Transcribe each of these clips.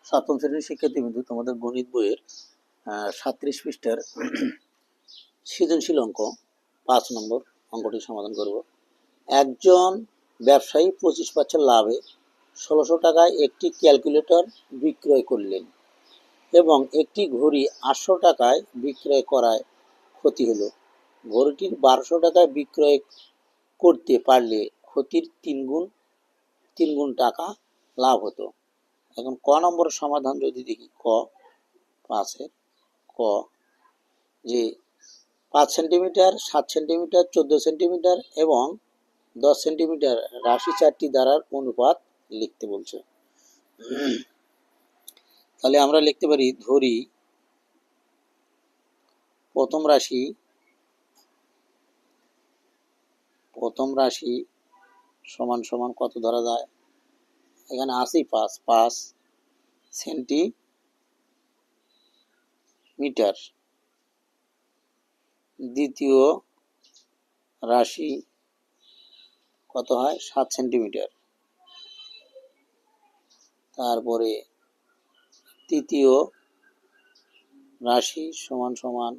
সপ্তম শ্রেণীর শিক্ষার্থীবৃন্দু, তোমাদের গণিত বইয়ের 37 পৃষ্ঠার সৃজনশীল অঙ্ক 5 নম্বর অঙ্কটি সমাধান করব। একজন ব্যবসায়ী 25% লাভে 1600 টাকায় একটি ক্যালকুলেটর বিক্রয় করলেন এবং একটি ঘড়ি 800 টাকায় বিক্রয় করায় ক্ষতি হলো। ঘড়িটির 1200 টাকায় বিক্রয় করতে পারলে ক্ষতির তিন গুণ টাকা লাভ হতো। এখন ক নম্বরের সমাধান যদি দেখি, ক 5-এর ক, যে 5 সেন্টিমিটার, 7 সেন্টিমিটার, 14 সেন্টিমিটার এবং 10 সেন্টিমিটার রাশি চারটি দ্বারার অনুপাত লিখতে বলছে। তাহলে আমরা লিখতে পারি, ধরি প্রথম রাশি সমান সমান কত ধরা যায়, এখানে আসি 5 সেন্টিমিটার। দ্বিতীয় রাশি কত হয়, 7 সেন্টিমিটার। তারপরে তৃতীয় রাশি সমান সমান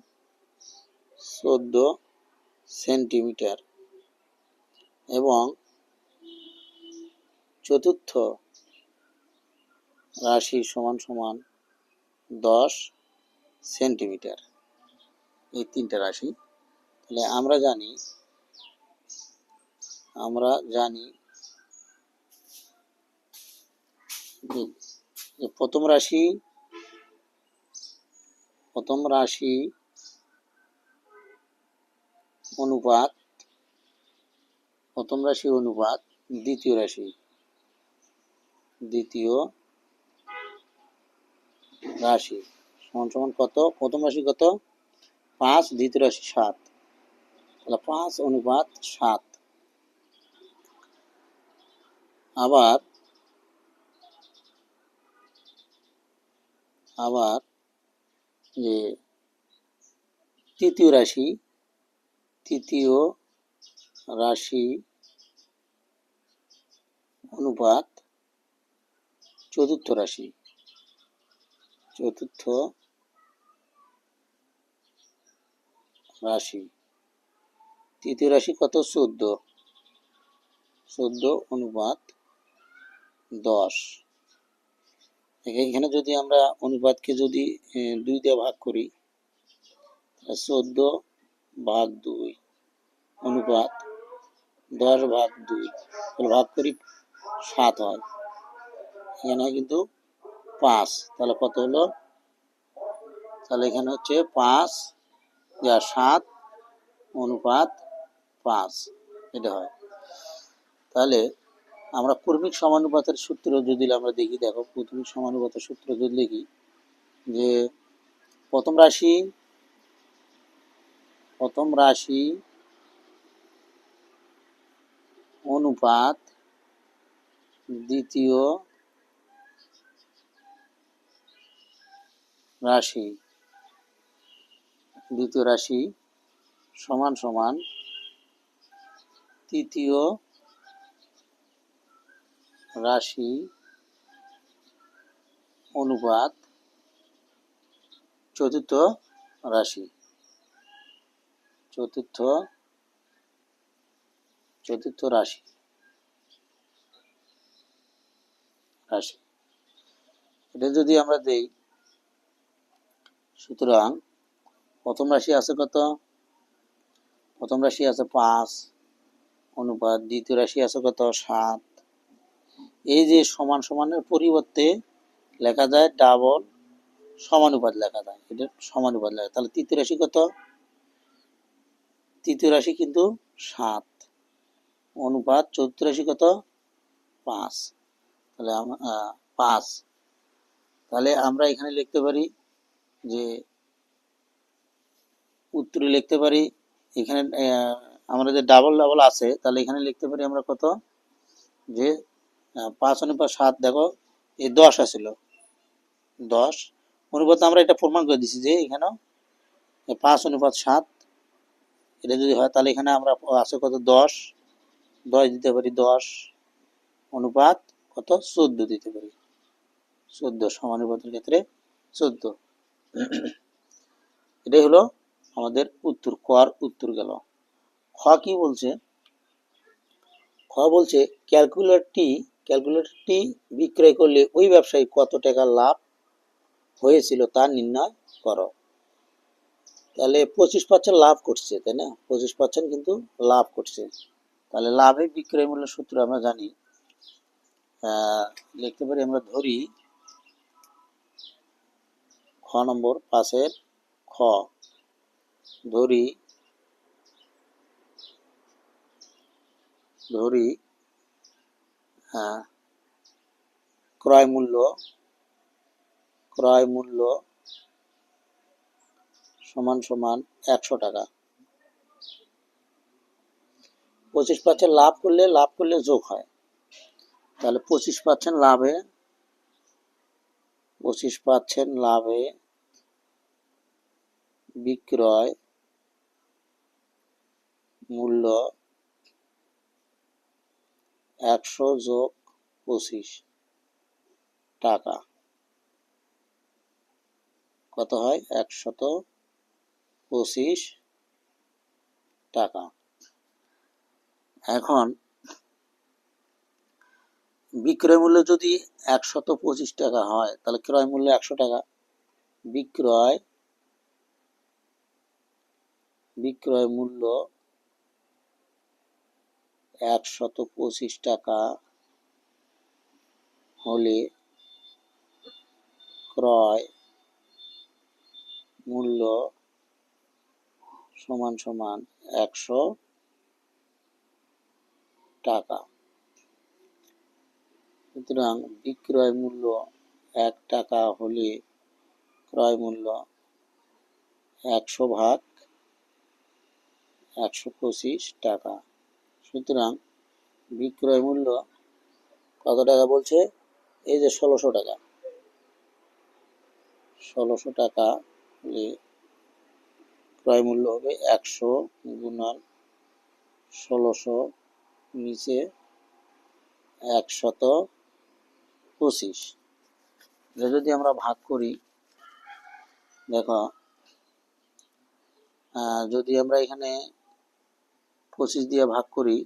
14 সেন্টিমিটার এবং চতুর্থ রাশি সমান সমান 10 সেন্টিমিটার। এই তিনটা রাশি। তাহলে আমরা জানি যে প্রথম রাশি অনুপাত দ্বিতীয় রাশি সমান সমান কত, প্রথম রাশি কত 5, দ্বিতীয় রাশি 7, তাহলে 5:7। আবার যে তৃতীয় রাশি অনুপাত চতুর্থ রাশি তৃতীয় রাশি কত 14 অনুপাত 10। এখানে যদি আমরা অনুপাতকে যদি 2 দিয়ে ভাগ করি, 14/2 অনুপাত 10/2, ভাগ করি 7 হয়, এখানে কিন্তু 5, তাহলে কত হলো, তাহলে এখানে হচ্ছে 5/7/5 এটা হয়। তাহলে আমরা ক্রমিক সমানুপাতের সূত্র যদি আমরা দেখি, দেখো ক্রমিক সমানুপাতের সূত্র যদি দেখি, যে প্রথম রাশি অনুপাত দ্বিতীয় রাশি সমান সমান তৃতীয় রাশি অনুপাত চতুর্থ রাশি এটা যদি আমরা দেই, সুতরাং প্রথম রাশি আছে কত, প্রথম রাশি আছে 5 অনুপাত দ্বিতীয় রাশি আছে কত 7। এই যে সমান সমানের পরিবর্তে লেখা যায় ডাবল সমানুপাত লেখা যায়, এটা সমানুপাত লেখা। তাহলে তৃতীয় রাশি কত, তৃতীয় রাশি কিন্তু 7 অনুপাত চতুর্থ রাশি কত 5, তাহলে 5। তাহলে আমরা এখানে লিখতে পারি, যে উত্তরে লিখতে পারি, এখানে আমরা যে ডাবল আছে, তাহলে এখানে লিখতে পারি আমরা কত, যে 5/7, দেখো এই 10 আছিল, 10 অনুপাত আমরা এটা প্রমাণ করে দিছি যে এখানে 5/7 এটা যদি হয়, তাহলে এখানে আমরা আছে কত 10 দিতে পারি, 10 অনুপাত কত 14 দিতে পারি। 14 সমানুপাতের ক্ষেত্রে 14। এটাই হলো আমাদের উত্তর, কর উত্তর গেল। খ কি বলছে? খ বলছে ক্যালকুলেটরটি বিক্রয় করলে ওই ব্যবসায়ী কত টাকা লাভ হয়েছিল তা নির্ণয় করো। তাহলে 25% লাভ করছে, তাই না? 25% কিন্তু লাভ করছে। তাহলে লাভে বিক্রয় মূল্য সূত্র আমরা জানি, লিখতে পারি আমরা। ধরি খ নম্বর 5 খ, ধরি ক্রয় মূল্য সমান সমান 100 টাকা। 25% লাভ করলে যোগ হয়। তাহলে 25% লাভে বিক্রয় মূল্য 100 যোগ 25 টাকা কত হয়? 125 টাকা। এখন বিক্রয় মূল্য যদি 125 টাকা হয়, তাহলে ক্রয় মূল্য 100 টাকা। বিক্রয় মূল্য 125 টাকা হলে ক্রয় মূল্য সমান সমান 100 টাকা। সুতরাং বিক্রয় মূল্য 1 টাকা হলে ক্রয় মূল্য 100 ভাগ 125 টাকা। সুতরাং বিক্রয় মূল্য কত টাকা বলছে? এই যে 1600 টাকা। 1600 টাকা হলে ক্রয় মূল্য হবে 100 গুণন 1600 নিচে 125। যদি আমরা ভাগ করি, দেখো, যদি আমরা এখানে 25 দিয়ে ভাগ করি,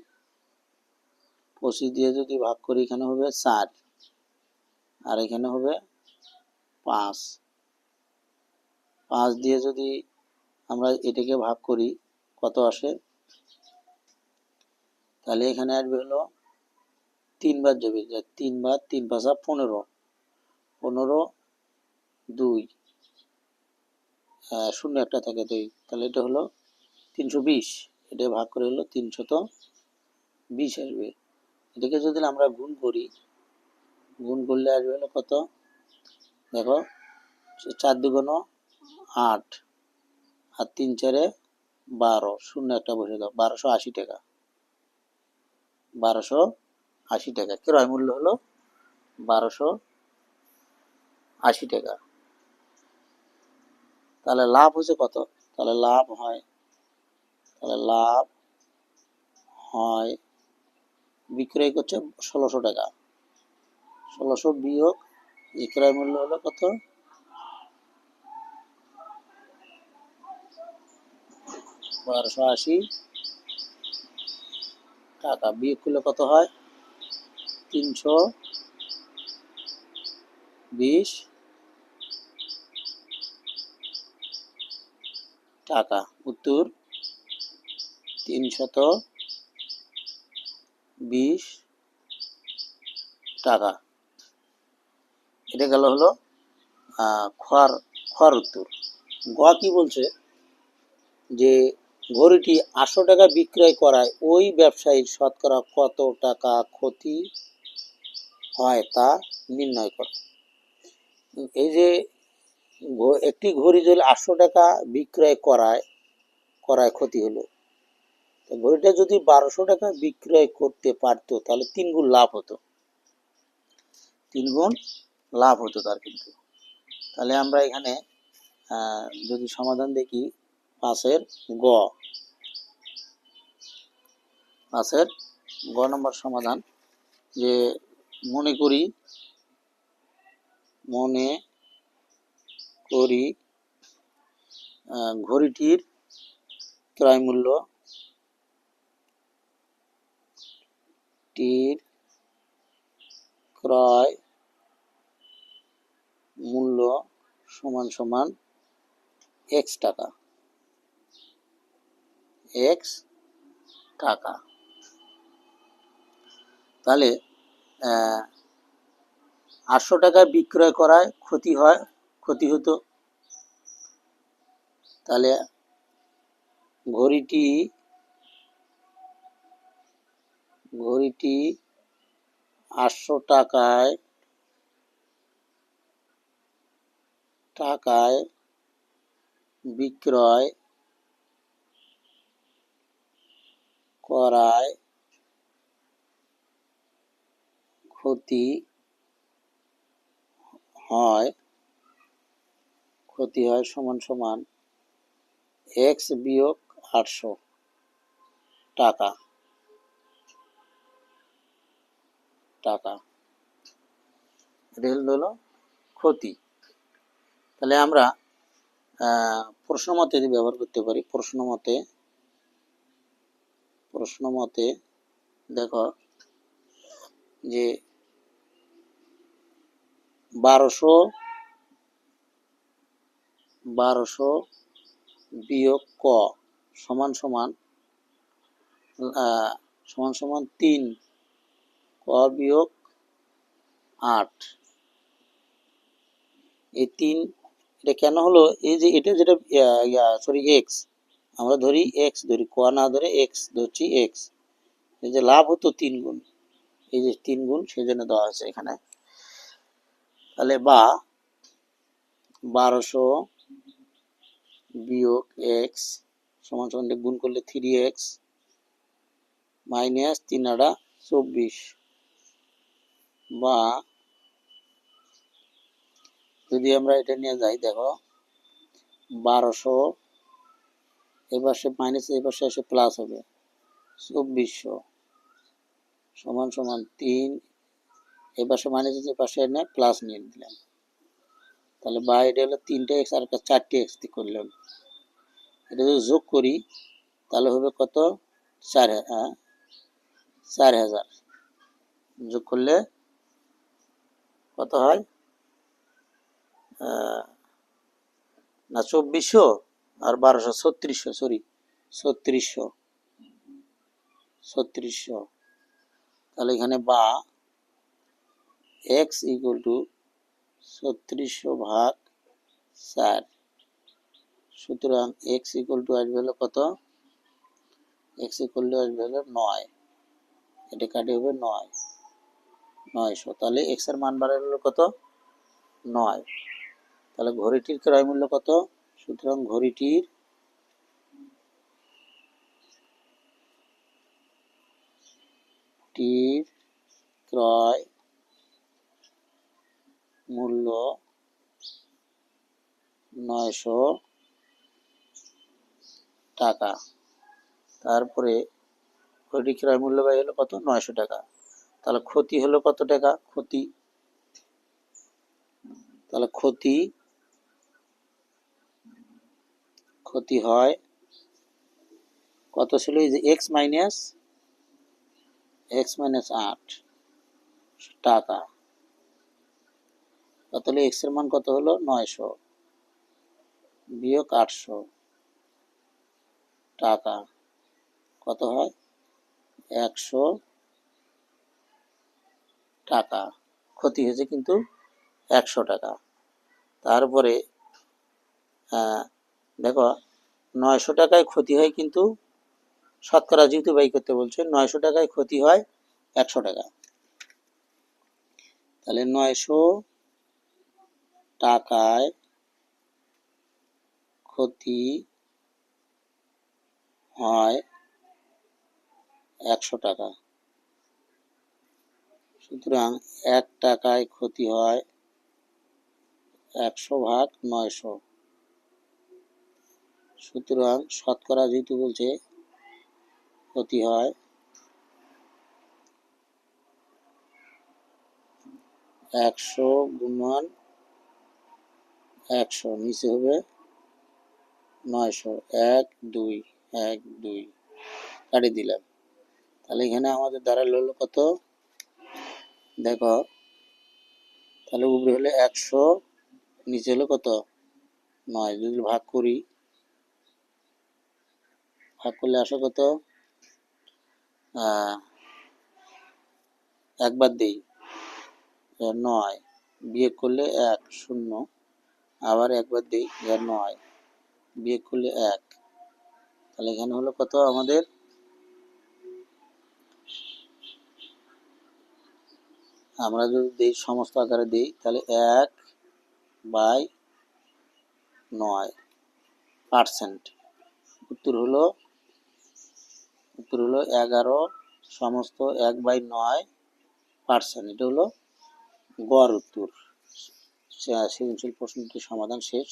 25 দিয়ে যদি ভাগ করি, এখানে হবে 4 আর এখানে হবে 5। 5 দিয়ে যদি আমরা এটাকে ভাগ করি, কত আসে? তাহলে এখানে আসবে হলো 3 বার যাবে, 3 বার 3 5 15, 15 2 শূন্য একটা থাকে 2, তাহলে এটা হলো 320। এটা ভাগ করে হলো 320 আসবে। এটাকে যদি আমরা গুণ করি, গুণ করলে আসবে হলো কত? দেখো, 4 দুগুণ 8 আর 3 4 12, শূন্য একটা বসে দাও, 1280 টাকা। 1280 টাকা ক্রয় মূল্য হলো 1280 টাকা। তাহলে লাভ হচ্ছে কত? তাহলে লাভ হয় বিক্রয় করছে 1600 টাকা। 1600 বিয়োগ বিক্রয় মূল্য হলো কত? 1280 টাকা। বিয়োগ করলে কত হয়? 320 টাকা। উত্তর 320 টাকা। এটা গেল হলো খর উত্তর। গ কি বলছে? যে ঘড়িটি 800 টাকা বিক্রয় করায় ওই ব্যবসায়ীর শতকরা কত টাকা ক্ষতি হয় তা নির্ণয় করো। এই যে একটি ঘড়ি যদি 800 টাকা বিক্রয় করায় ক্ষতি হলো, ঘড়িটা যদি 1200 টাকা বিক্রয় করতে পারতো, তাহলে 3 গুণ লাভ হতো। 3 গুণ লাভ হতো তার কিন্তু। তাহলে আমরা এখানে যদি সমাধান দেখি, 5 গ নম্বর সমাধান, যে মনে করি মনে করি ঘড়িটির ক্রয় মূল্য ক্রয় মূল্য সমান সমান x টাকা। তাহলে 800 টাকায় বিক্রয় করায় ক্ষতি হতো। তাহলে ঘড়িটি 800 টাকায় বিক্রয় করায় ক্ষতি হয় সমান সমান x বিয়োগ 800 টাকা। এটা হলো ক্ষতি। তাহলে আমরা প্রশ্ন মতে যদি ব্যবহার করতে পারি, প্রশ্ন মতে দেখো যে 1200 বিয়োগ ক সমান সমান 3 ক বিয়োগ 8। এই 3 এটা কেন হলো? এই যে এটা যেটা এক্স, আমরা ধরি এক্স ধরি, ক না ধরে এক্স ধরছি। এক্স এই যে লাভ হতো 3 গুণ, এই যে 3 গুণ সেজন্য দেওয়া হয়েছে এখানে। তাহলে বা 1200 বিয়োগ এক্স সমান সমান গুণ করলে 3x মাইনাস 3 আটা 24, বা যদি আমরা এটা নিয়ে যাই, দেখো 1200 এপাশে মাইনাস এপাশে এসে প্লাস হবে 2400 সমান সমান 3 এপাশে মাইনাস এপাশে এনে প্লাস নিয়ে দিলাম। তাহলে বা এটা হলো 3টা এক্স আর 4টি এক্স করলাম। এটা যদি যোগ করি তাহলে হবে কত? 4000। যোগ করলে কত হয়? না 2400 আর 1200 3600, সরি 3600। তাহলে এখানে বা x ইকুয়াল টু 3600 ভাগ 4। সুতরাং x ইকুয়াল টু আসবে হলো কত? x ইকুয়াল টু আসবে হলো 9। এটা কাটে হবে 900। তাহলে x এর মান বাড়ার হলো কত? 9। তাহলে ঘড়িটির ক্রয় মূল্য কত? সুতরাং ঘড়িটির ক্রয় মূল্য 900 টাকা। তারপরে ঘড়িটির ক্রয় মূল্য বাই হলো কত? 900 টাকা। তাহলে ক্ষতি হলো কত টাকা? তাহলে ক্ষতি হয় কত ছিল? এই যে এক্স মাইনাস 8 টাকা। তাহলে এক্স এর মান কত হলো? 900 বিয়োগ 800 টাকা কত হয়? 100 টাকা। ক্ষতি হয়েছে কিন্তু 100 টাকা। তারপরে দেখো 900 টাকায় ক্ষতি হয়, কিন্তু শতকরা যেহেতু বাই করতে বলছে, 900 টাকায় ক্ষতি হয় 100 টাকা। তাহলে 900 টাকায় ক্ষতি হয় 100 টাকা। সুতরাং 1 টাকায় ক্ষতি হয় 100 ভাগ 900। সুতরাং শতকরা যেহেতু বলছে, ক্ষতি হয় 100 গুণন 100 নিচে হবে 900, 1 2 1 2 কাটি দিলাম। তাহলে এখানে আমাদের দাঁড়ালো হলো কত দেখো, তাহলে উপরে হলে 100, নিচে হলো কত 9। যদি ভাগ করি, ভাগ করলে আসো কত, একবার দিই 9, বিয়োগ করলে 1 0, আবার একবার দিই 9, বিয়োগ করলে 1। তাহলে এখানে হলো কত আমাদের, আমরা যদি দিই সমস্ত আকারে দিই তাহলে 1/9%। উত্তর হলো 11 সমস্ত 1/9%। এটা হলো গড় উত্তর। সৃজনশীল প্রশ্নটির সমাধান শেষ।